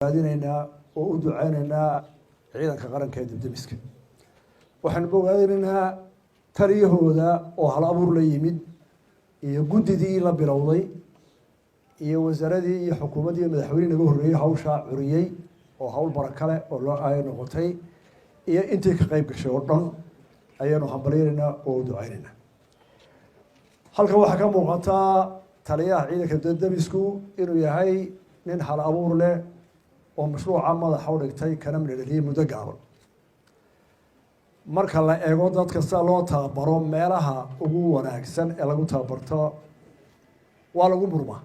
raadinaynaa oo u ducaynaynaa ciidanka qaranka ee dibdemiska waxaan bogaadinaynaa taliyahooda oo hal abuur la yimid iyo guddidii la bilowday iyo wasaaradii iyo xukuumaddii madaxweyne naga horreeyey hawshaa curiyey oo hawl barakale oo loo ay noqotay iyo intii ka qayb gashay oo dhan ayaanu hambaliyaynaynaa oo u ducaynaynaa halkan waxaa ka muuqataa taliyaha ciidanka dibdemisku inuu yahay nin hal abuur leh oo mashruuca madaxa u dhigtay kana midhaliyey muddo gaaban marka la eego dadka sida loo tababaro meelaha ugu wanaagsan ee lagu tababarto waa lagu murmaa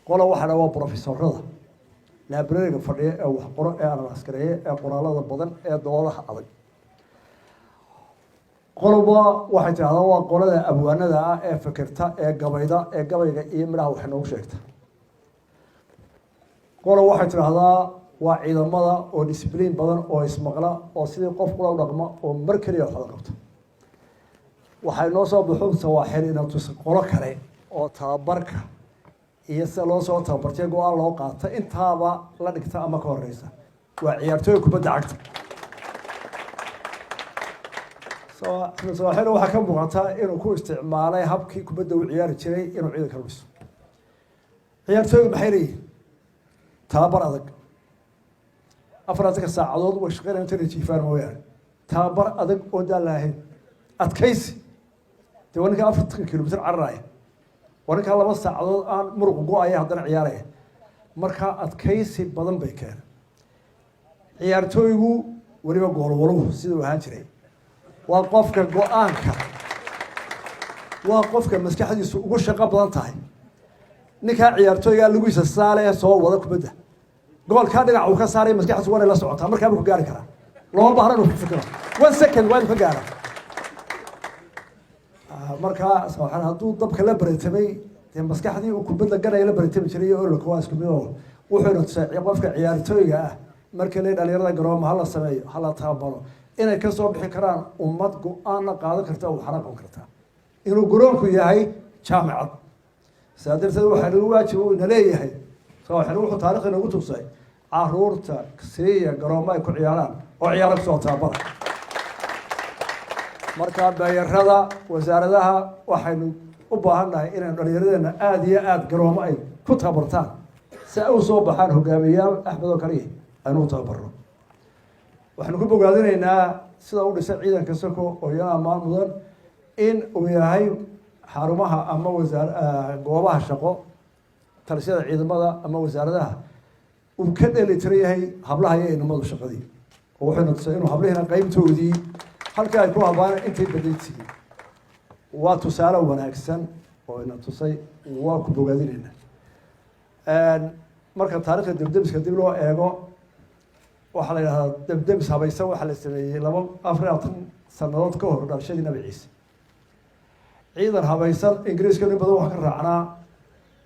qola waxaa waa profesorada librariga fadhiya ee wax qoro ee aan askareeye ee qoraalada badan ee doodaha adag qoloba waxay tidhahdaa waa qolada abwaanada ah ee fikirta ee gabayda ee gabayga iyo midhaha wax noogu sheegta qola waxay tidhaahdaa waa ciidamada oo discibliin badan oo ismaqla oo sidii qof kula u dhaqma oo mar keliya waxda qabta waxay noo soo buxuunta waa xel ina tusa qolo kale oo tababarka iyo sida loo soo tababartay go-aan loo qaata intaaba la dhigta ama ka horeysa waa ciyaartooy kubadda cagta sooxil waxaa ka muuqata inuu ku isticmaalay habkii kubadda uu ciyaari jiray inuu ciidanka dhiso ciyaartooygu maxay leeyihin tababar adag 40 saacadood way shaqeynayaan inta jiifaan mooyaane tababar adag oo daan lahayn adkaysi dee waa ninka 40 kilomitir cararaya waa ninka 2 saacadood aan muruq go-aya haddana ciyaaraya markaa adkaysi badan bay keeneen ciyaartooygu weliba goolwoluhu siduu ahaan jiray waa qofka go-aanka waa qofka maskaxdiisu ugu shaqo badan tahay ninkaa ciyaartooyga lugiisa saale soo wada kubadda goolkaa dhinac uu ka saaray maskaxdiisu waa la socotaa markaa buu ku gaari karaa loo baahna inuu fikiro 1 second waa inuu ka gaaro markaa waxaan hadduu dabka la baratamay dee maskaxdii uu kubadda ganaya la baratami jiray oo la kuwaas kumid oo wuxuuna tusay qofka ciyaartooyga ah marka la dhalinyarada garooma hala sameeyo hala tababaro inay ka soo bixi karaan ummad go-aanna qaadan karta oo xaraqan karta inuu garoonku yahay jaamacad sidaa darteed waxaa nagu waajiba uu ina leeyahay sooxil wuxuu taariikhda nagu tusay caruurta siiya garoomo ay ku ciyaaraan oo ciyaaro kusoo tababara markaa beeyarada wasaaradaha waxaynu u baahannahay inaynu dhalinyaradeenna aada iyo aada garoomo ay ku tababartaan si ay u soo baxaan hogaamiyayaal axmed oo kaliya aynu u tababarno waxaanu ku bogaadinaynaa sida u dhisay ciidanka sako oo iyana ammaan mudan in uu yahay xarumaha ama goobaha shaqo talisyada ciidamada ama wasaaradaha uu ka dheelitiran yahay hablaha iyo inamadu shaqadii oo wuxuuna tusay inuu hablihiina qeybtoodii halka ay ku habaaneen intay badaysiiyey waa tusaale wanaagsan oo ina tusay waa ku bogaadinaynaa marka taariikhda dibdemiska dib loo eego waxaa la yidhahdaa debdemis habaysan waxaa la sameeyey 24 sanadood ka hor dhalashadii nabi ciise ciidan habaysan ingiriiska nin badan waxaa ka raacnaa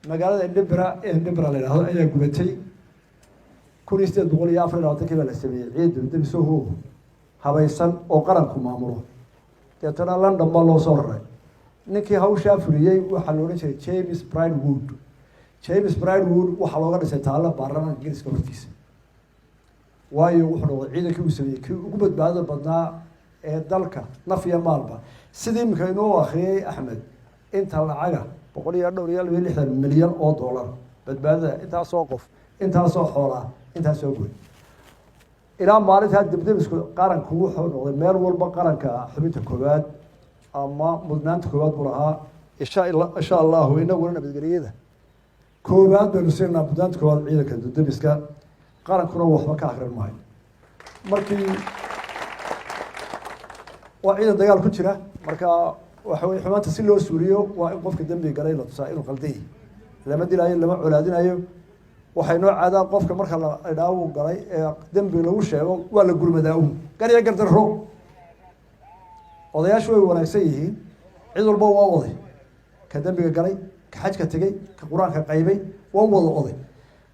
magaalada Edinburgh la yidhahdo ayaa gubatay 1824 baa la sameeyey ciidan debdemis oo habaysan oo qaranku maamulo deetana London baa loo soo raray ninkii hawshaa fuliyey waxaa la odhan jiray James Bridwood waxaa looga dhisay taalla baarlamaanka ingiriiska hortiisa waayo wuxuu noqday ciidankii uu sameeyey kii ugu badbaadada badnaa ee dalka naf iyo maalba sidii imika inoo akhriyey axmed inta lacaga 160 milyan oo dollar badbaadada intaasoo qof intaasoo xoolaa intaasoo goy ilaa maalintaa dibdemisku qaranku wuxuu noqday meel walba qaranka xubinta koowaad ama mudnaanta koowaad buu lahaa insha allahu inaguna nabadgeliyada koowaad baynu siinaa mudnaanta koowaad ciidanka dibdemiska qarankuna waxba ka akrin maayo markii waa ciidan dagaal ku jira marka waxa weeye xumaanta si loo suuliyo waa in qofka dembiga galay la tusaa inuu qaldan yahay lama dilaayo lama colaadinayo waxay noo caadaan qofka marka la dhaawo galay ee dembi lagu sheego waa la gurmadaa gariya gardarro odayaashu way wanaagsan yihiin cid walba waa oday ka dembiga galay ka xajka tegey ka qur-aanka qaybay waa wada oday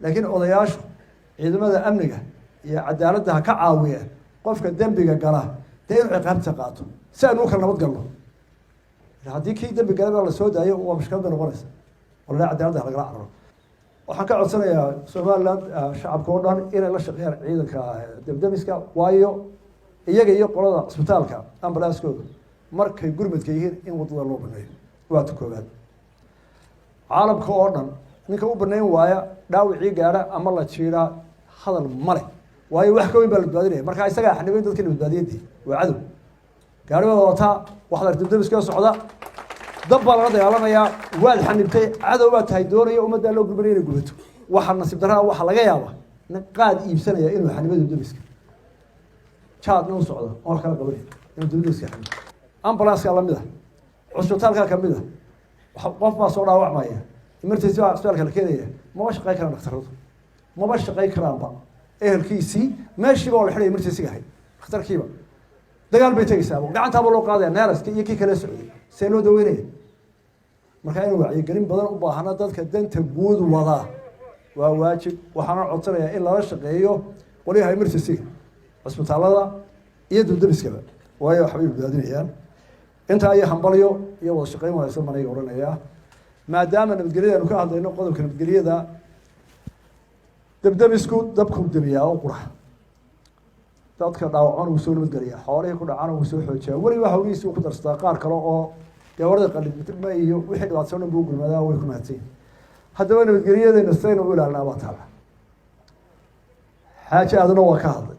laakiin odayaashu ciidamada amniga iyo cadaaladda ha ka caawiya qofka dembiga gala dee inuu ciqaabta qaato si aynu u kala nabad galno haddii kii dembi galay baa la soo daayo waa mushkilada noqonaysa والله عدالة هلا قرأ waxaan ka codsanayaa somaliland shacabka oo dhan inay la shaqeeyaan ciidanka debdemiska waayo iyaga iyo qolada cisbitaalka ambalaaskooda markay gurmadka yihiin in wadada loo baneeyo waa ta koowaad caalamka oo dhan ninka u banayn waaya dhaawicii gaadha ama la jiiraa hadal male waayo wax ka weyn baa la badbaadinaya marka isagaa xanibayn dadka la badbaadiyadii waa cadow gaarigooda wataa waxdar debdemiska socda dab baa laga dagaalamayaa waad xanibtay cadow baa tahay doonaya ummaddaa loo gurbanaya inay gubato waxa nasiib darraa waxaa laga yaabaa nin qaad iibsanaya inuu xanibada debdemiska jaadna u socdo oon kala qabanay inuu debdemiska xanibo ambulanska lamid ah cusbitaalka kamid ah qof baa soo dhaawacmaya emergency baa cusbitaalka la keenaya maba shaqayn karaan dhakhtaradu maba shaqayn karaanba ehelkiisii meeshiiba oo la xidhay emergency-ga ahayd dhakhtarkiiba dagaal bay tegaysaa gacantaaba loo qaadaya neeraska iyo kii kale socday see loo daweynaya marka inuu wacyigelin badan u baahana dadka danta guud wadaa waa waajib waxaana codsanayaa in lala shaqeeyo qolyaha emergency-ga cusbitaalada iyo debdemiskaba waayo waxbay badbaadinayaan intaa iyo hambalyo iyo wada shaqeyn wanaagsan baan iga odhanayaa maadaama nabadgelyada aanu ka hadlayno qodobka nabadgelyada debdemisku dabku demiyaa oo qura dadka dhaawacan uu soo nabadgeliyaa xoolihii ku dhacana uu soo xoojiyaa weliba hawlihiisi uu ku darsadaa qaar kale oo gawarada qalibma iyo wixii dhibaatoo dhan buu gurmadaa way ku mahadsan haddaba nabadgelyadeena sidaynu u ilaalinaa baa taala xaaji aadana waa ka hadlay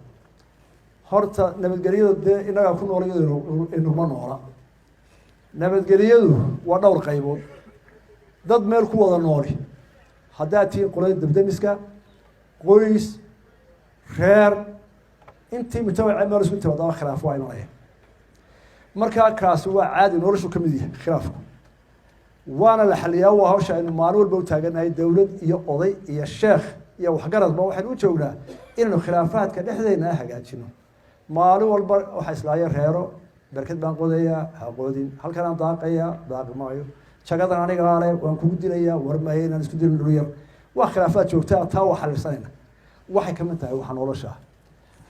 horta nabadgelyada dee innagaa ku nool iyado inuma noola nabadgelyadu waa dhowr qaybood dad meel ku wada nooli haddaad tihiin qolada debdemiska qoys reer intii mutawaca meel isku timaadaba khilaaf waa imanaya markaa kaasi waa caadi noloshu ka mid yahay khilaafku waana la xaliyaa waa hawsha aynu maalin walba u taaganahay dowlad iyo oday iyo sheekh iyo waxgaradba waxaynu u joognaa inaynu khilaafaadka dhexdeena hagaajino maalin walba waxaa islaaya reero berked baan qodayaa haqoodin halkan aan daaqayaa daaqi maayo jagadan anigaa le waan kugu dilayaa warmaye inaan isku dilin dhul yar waa khilaafaad joogtaa taa waa xalisanayna waxay kamid tahay waxa nolosha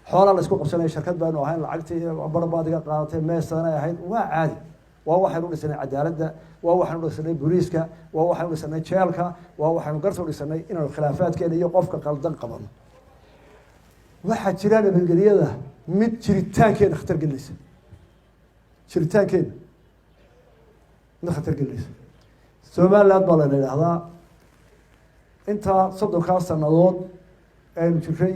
xoolaa la isku qabsanaya shirkad baanu ahayn lacagtii barbaad iga qaadatay meesanay ahayd waa caadi waa waxaynu dhisanay cadaaladda waa waxaynu dhisanay booliiska waa waxaynu dhisanay jeelka waa waxaynu garta dhisanay inaanu khilaafaadkeena iyo qofka qaldan qabano waxaa jira nabadgelyada mid jiritaankeena khatar gelinaysa jiritaankeena mid khatar gelinaysa somaliland baa layna idhaahdaa intaa 30 sanadood aynu jiray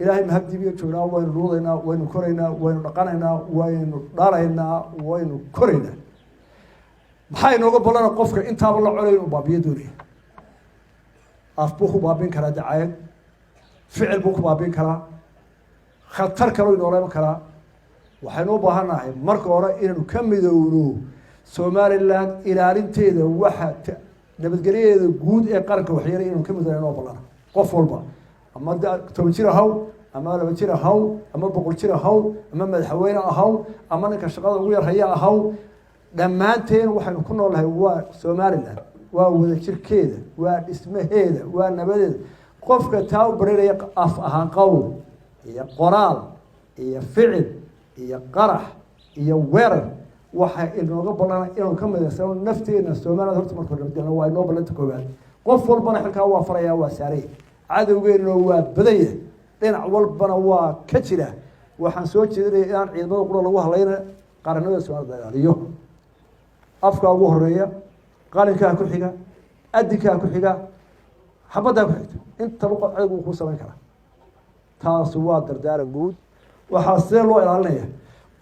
ilaahay mahadibiyo joognaa waynu dhuudaynaa waynu koraynaa waynu dhaqanaynaa waynu dhalaynaa waynu koraynaa maxaa inooga balana qofka intaaba la colay inuu baabiyo doonaya af buu ku baabin karaa dacayad ficil buu ku baabin karaa khatar kaloo inooleeman karaa waxaynu u baahannahay marka hore inaynu ka midowno somaliland ilaalinteeda waxa nabadgelyadeeda guud ee qaranka waxyeelay inaynu ka midowno inoo balana qof walba ama 10 jir ahaw ama 2 jir ahaw ama 100 jir ahaw ama madaxweyne ahaw ama ninka shaqada ugu yar haya ahaw dhammaanteen waxaynu ku noolahay waa somaliland waa wada jirkeeda waa dhismaheeda waa nabadeeda qofka taa u bareeraya af ahaan qowl iyo qoraal iyo ficil iyo qarax iyo weerar waxa inooga balana inuu ka midaysano nafteena somaliland horta marka nabadgelyo waa inoo balanta koobaad qof walbana xilkaa waa faraya waa saaray cadowgeena waa badaya dhinac walbana waa ka jira waxaan soo jeedinaya inaan ciidamada qura lagu halayna qaranimada Soomaaliya dagaaliyo afka ugu horeeya qalinka ku xiga adinka ku xiga xabada ku xigta inta luqad cadowgu ku sameyn kara taas waa dardaaran guud waxaa see loo ilaalinaya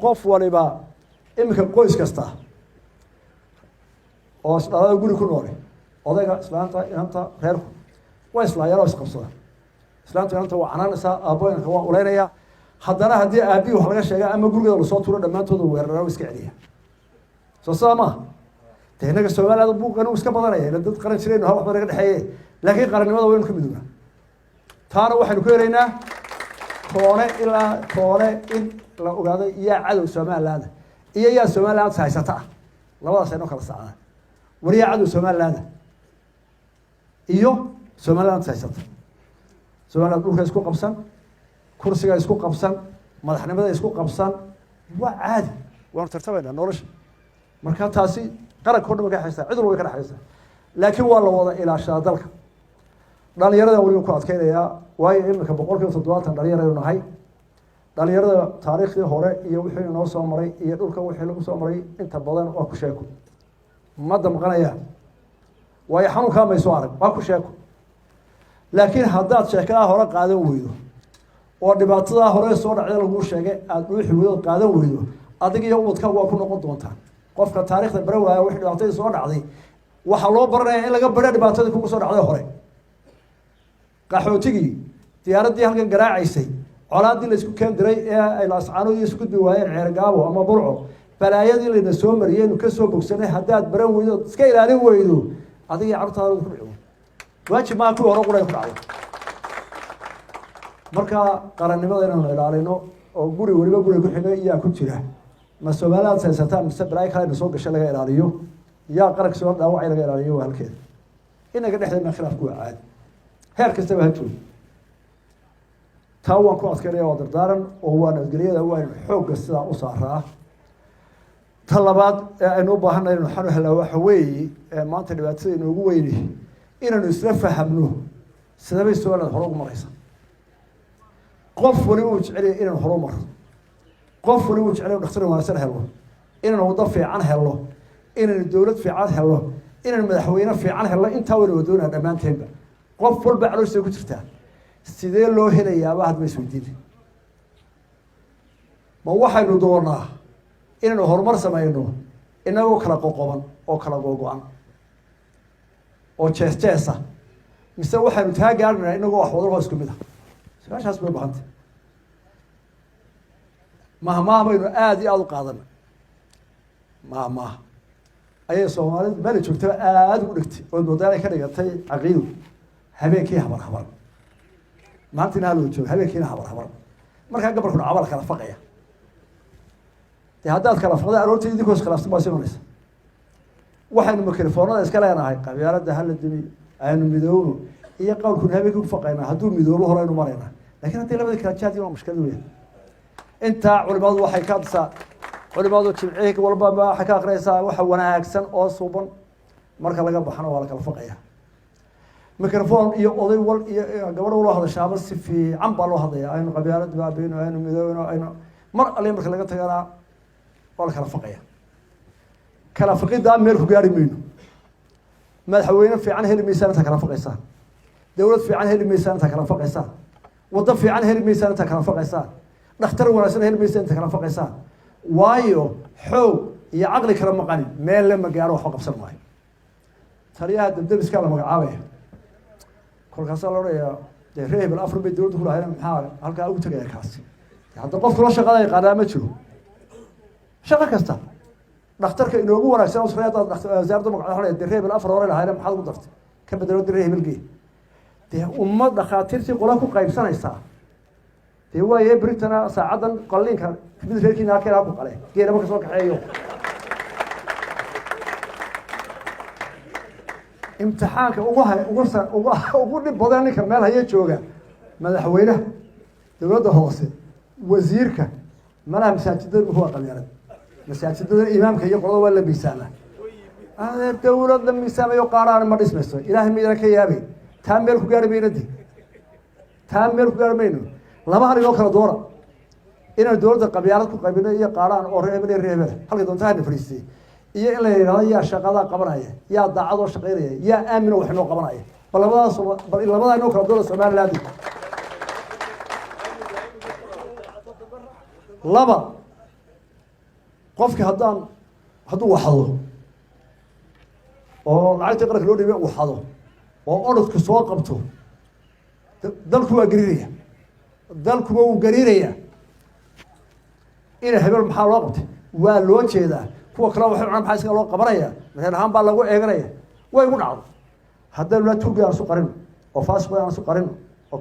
qof waliba imika qoys kasta oo isdhalada guri ku nool odayga islaanta inanta reerku waa islaayaro isqabsada islaanta inanta waa canaanaysaa aabbooyinka waa uleynaya haddana haddii aabbihi wax laga sheega ama gurigeeda lasoo turo dhammaantooda weerara iska celiya soo saa maaha dee innaga Soomaaliland buuqan uu iska badanaya ila dad qaran jireen wax badan naga dhexeeye laakiin qarannimada waynu ka midoobnaa taana waxaynu ku helaynaa koone ilaa koone in la ogaado yaa cadow Soomaaliland iyo yaa Soomaaliland haysata labadaas aynu kala saacnaa wariya cadow Soomaaliland iyo Soomaaliland haysata Soomaaliland dhulka isku qabsan kursiga isku qabsan madaxnimada isku qabsan waa caadi waan tartamayna nolosha marka taasi qaranka oo dhan ka haysta cid walba ka dhaxaysa laakiin waa la wada ilaashaa dalka dhalinyarada weliba ku adkeynayaa waayo iminka 70% dhalinyaradu nahay dhalinyarada taariikhdii hore iyo wixii inoo soo maray iyo dhulka wixii lagu soo maray inta badan waa ku sheeko ma damqanaya waayo xanuunkaa may soo arag waa ku sheeko laakiin haddaad sheekadaha hore qaadan weydo oo dhibaatadaa hore soo dhacday lagu sheegay aada dhuuxi weydo qaadan weydo adiga iyo ubadka waa ku noqon doontaa qofka taariikhda bara waaya wixii dhibaatadii soo dhacday waxaa loo baranayaa in laga bara dhibaatadii kugu soo dhacday hore qaxootigii diyaaraddii halkan garaacaysay colaadii la isku keen diray ee ay laascaanoodii isku gudbi waayeen ceergaabo ama burco balaayadii layna soo mariyey inu ka soo bogsanay haddaad baran weydo iska ilaalin weydo adiga carruurtaada ku dhici waajib maa kuwii hore quray ku dhacday marka qarannimada inaanu ilaalino oo guri weliba guri ku xigay iyaa ku jira ma Soomaaliyaad saysataa mise balaay kale soo gashay laga ilaaliyo yaa qaranka soo dhaawacay laga ilaaliyo waa halkeeda inaga dhexdeena khilaafku waa caadi heer kastaba ha joogo taa waan ku adkeynaya oo dardaaran oo waa nabadgelyada waa xoogga sidaa u saaraa ta labaad ee aynu u baahannahay inaynu xal u helaa waxa weeye maanta dhibaatada inoogu weyni inaynu isla fahamno sidabay Soomaaliland hore ugu maraysa qof waliba uu jecel yahay inaynu hore u marno qof waliba uu jecel yahay dhakhtar wanaagsan helo inaynu waddo fiican helo inaynu dowlad fiican helo inaynu madaxweyne fiican helo intaa waynu wadoonaa dhammaanteenba qof walba caloosha ku jirtaa sidee loo helayaaba hadba isweydiin ma waxaynu doonaa inaynu horumar samayno inagoo kala qoqoban oo kala googo-an oo jees-jeesa mise waxaynu taa gaarnaynaa inagoo wax wadaloo isku mid ah su-aashaas bay bahantay mahmaah baynu aada iyo aada u qaadana mahmaah ayay soomaalidu meela joogtaba aada ugu dhigtay oo moodaanay ka dhigatay caqiidu habeenkii habar maantina haloo joogo habeenkiina habar markaa gabalku dhacaba la kala faqaya dee haddaad kala faqda aroortii idinkoo iskhilaafsan baa simanaysa waxaynu mikrofoonada iska leenahay qabyaaladda hala dimi aynu midoowno iyo qowlkuna habeenkii ku faqaynaa hadduu midoobo hore aynu maraynaa lakin haddii labadii kala jaadiin waa mushkilad weyn intaa culimadu waxay ka hadsaa culimadu jimcihii walba waxay ka aqriyaysaa waxa wanaagsan oo suuban marka laga baxana waa la kala faqaya microphone iyo oday wal iyo gabadh loo hadashaaba si fiican baa loo hadlaya aynu qabyaalad baabeeno aynu midoowno aynu mar alle marka laga tagana waa la kala faqaya kala faqida meel ku gaari mayno madaxweyne fiican heli maysan inta kala faqaysaa dawlad fiican heli maysan inta kala faqaysaa waddo fiican heli maysan inta kala faqaysaa dhakhtar wanaagsan heli maysan inta kala faqaysaa waayo xoog iyo caqli kala maqanin meel la magaalo wax qabsan maayo taliyaha dabdabiska la magacaabaya kolkaas la oranaya dee reebel afar bay dawladdu ku lahayn maxaa halkaa ugu tagaya kaasi hadda qof kula shaqada qaada ma jiro shaqo kasta dhakhtarka inoogu wanaagsan usreeyada wasaaradda magacaabaya dee reebel afar hore lahayn maxaa ugu dartay ka bedelo dee reebelgii dee ummad dhakhaatiirtii qola ku qaybsanaysaa dee waaye Britana saacadan qalliinka mid reerkiina halkeen ku qale geeraba ka soo kaxeeyo imtixaanka ugu dhib badan ninka meel haya jooga madaxweynaha dowladda hoose wasiirka malaha masaajidada huwa qabyaalad masaajidada imaamka iyo qolada waa la miisaama dowladda miisaamayo qaaraan ma dhismayso ilaahay miidana ka yaabay taa meel ku gaari maynadi taa meel ku gaari mayno laba hal inoo kala doora inaan dowladda qabyaalad ku qaybino iyo qaaraan oo reebel halka doonta hana fariistay iyo in la yiraahdo yaa shaqada qabanaya yaa daacadoo shaqeynaya yaa aamino wax inoo qabanaya bal labadaas inoo kala doora Soomaaliland laba qofkii hadduu waxado oo lacagta qaranka loo dhibay waxado oo orodku soo qabto dalku waa gariiraya dalkuba uu gariiraya ina hebel maxaa loo qabtay waa loo jeedaa kuwa kale waxay cunaan maxaa iska loo qabanaya meel ahaan baa lagu eeganaya way ugu dhacdo haddana la tuuga aan soo qarin oo faasqo aan soo qarin oo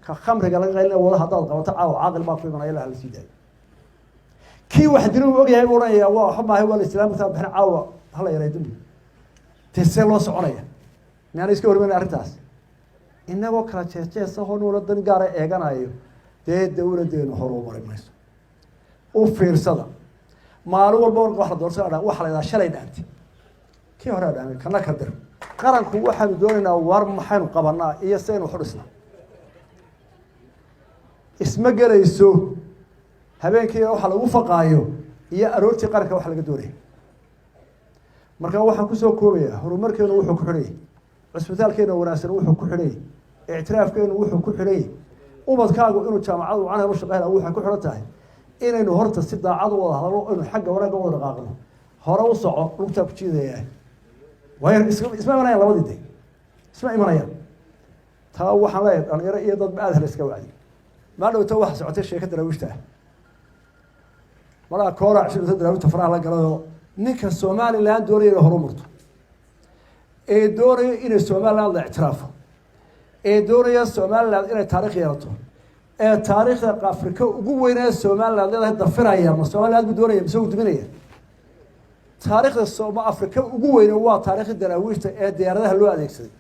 ka khamriga laga qaylay wada haddaad qabato caaw caaqil baa ku imanaya la sii daayo kii wax diru og yahay oranaya waa xubaahay wal islaamka bixin caawa hala yaray dambi tesee loo soconaya naan iska hormayn arrintaas inagoo kala jees oo noola dan gaar ah eeganayo dee dawladeenu horumar mayso u fiirsada maalin walba wax la doorso wax la shalay dhaantay kii hore dhaamay kana ka dir qaranku waxaanu doonaynaa war maxaynu qabanaa iyo saynu xudhisna isma gelayso habeenkii waxa lagu faqaayo iyo aroortii qaranka waxa laga doonaya marka waxaan kusoo koobayaa horumarkeenu wuxuu ku xidhay cisbitaalkeena wanaagsan wuxuu ku xidhay ictiraafkeenu wuxuu ku xidhay ubadkaagu inuu jaamacadu wacan u shaqeynaa waxay ku xidhan tahay inaynu horta si daacad u wada hadalno inuu xagga wanaagga wada dhaqaaqno hore u soco lugtaa ku jiidaya waayo isma imanayaan labadii day isma imanayaan taa waxaan leeyahay dhalinyaro iyo dad aad hela iska wacdi maa dhowta waxa socotay sheeka daraawiishta ah maraa koorac shirta daraawiishta faraha la galayo ninka Somaliland doonaya inay horumarto ee doonaya inay Somaliland la ictiraafo ee doonaya Somaliland inay taariikh yeelato ee taariikhda Afrika ugu weyn ee Somaliland leedahay dafiraya ma Somaliland doonaya mise uu duminaya taariikhda Soomaaliya Afrika ugu weyn waa taariikhda daraawiishta ee diyaaradaha loo adeegsaday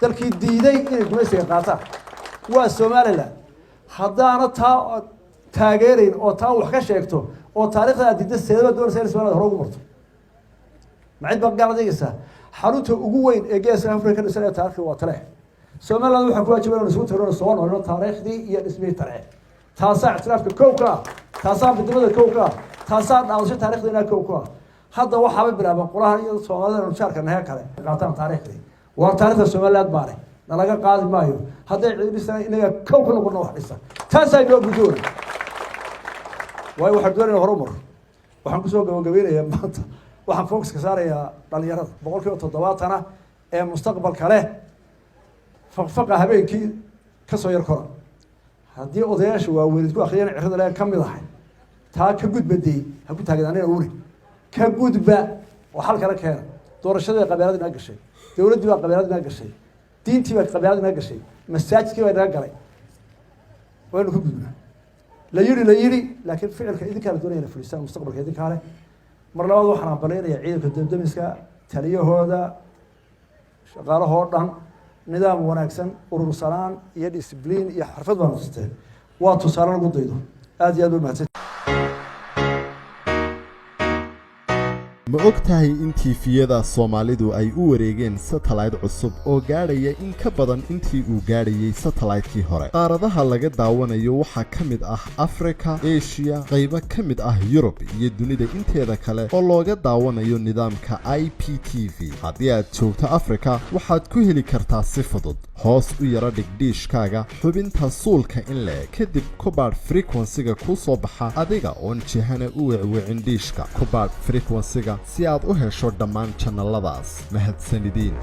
dalkii diiday inay gumaysiga qaataan waa Somaliland haddaana taa taageerin oo taa wax ka sheegto oo taariikhda diidda seedaba doonaysa in Somaliland hore ugu marto معد بقى ديسا حروته ugu weyn ee geeska Afrika dhisay taariikhda waa tale Soomaaliland waxa ku wajiban inuu soo tirado soo noolno taariikhdii iyo dhismay taree taasa ictiraafka kowka taasa bidmada kowka taasa dhaawasho taariikhdina kowka hadda waxa ay bilaabaan qolaha iyo Soomaaliland oo shaarka nahay kale qaataan taariikhdii waa taariikhda Soomaaliland baare nalaga qaadi maayo hadday ciidisana inaga kowka noqono wax dhisa taasa ay loo gudoon way waxa doonayna horumar waxaan ku soo gabagabeynayaa maanta waxaan focus ka saarayaa dhalinyarada 70% ee mustaqbalka leh faqa habeenkii ka soo yar kora haddii odayaasha waaweyn ku akhriyaan cirada leen kamid ahay taa ka gudbaday ha ku taageeraan uuri ka gudba waxa kala keenay doorashada qabeeladina gashay dawladdu waa qabeeladina gashay diintii waa qabeeladina gashay masaajidkii waa naga galay waynu ku gudbaa la yiri laakiin ficilka idinka la doonayna fulisaan mustaqbalka idinka kale mar labaad waxaan baleenayaa ciidanka dawladda taliyahooda shaqaalahooda dhan nidaam wanaagsan urursanaan iyo discipline iyo xirfad baan usteen waa tusaale lagu daydo aad iyo aad u mahadsan ma ogtahay in tiifiyada Soomaalidu ay u wareegeen satellite cusub oo gaadhaya in ka badan intii uu gaadhayay satellite-kii hore qaaradaha laga daawanayo waxa kamid ah Afrika, Asia, qaybo kamid ah Europe iyo dunida inteeda kale oo looga daawanayo nidaamka IPTV haddii aad joogto Afrika waxaad ku heli kartaa si fudud hoos u yara dhigdhiishkaaga xubinta suulka in la kadib kubaad frequency-ga ku soo baxa adiga oon jihana u wicwicin dhiishka kubaad frequency-ga si aad u hesho dhammaan channeladaas mahadsanidin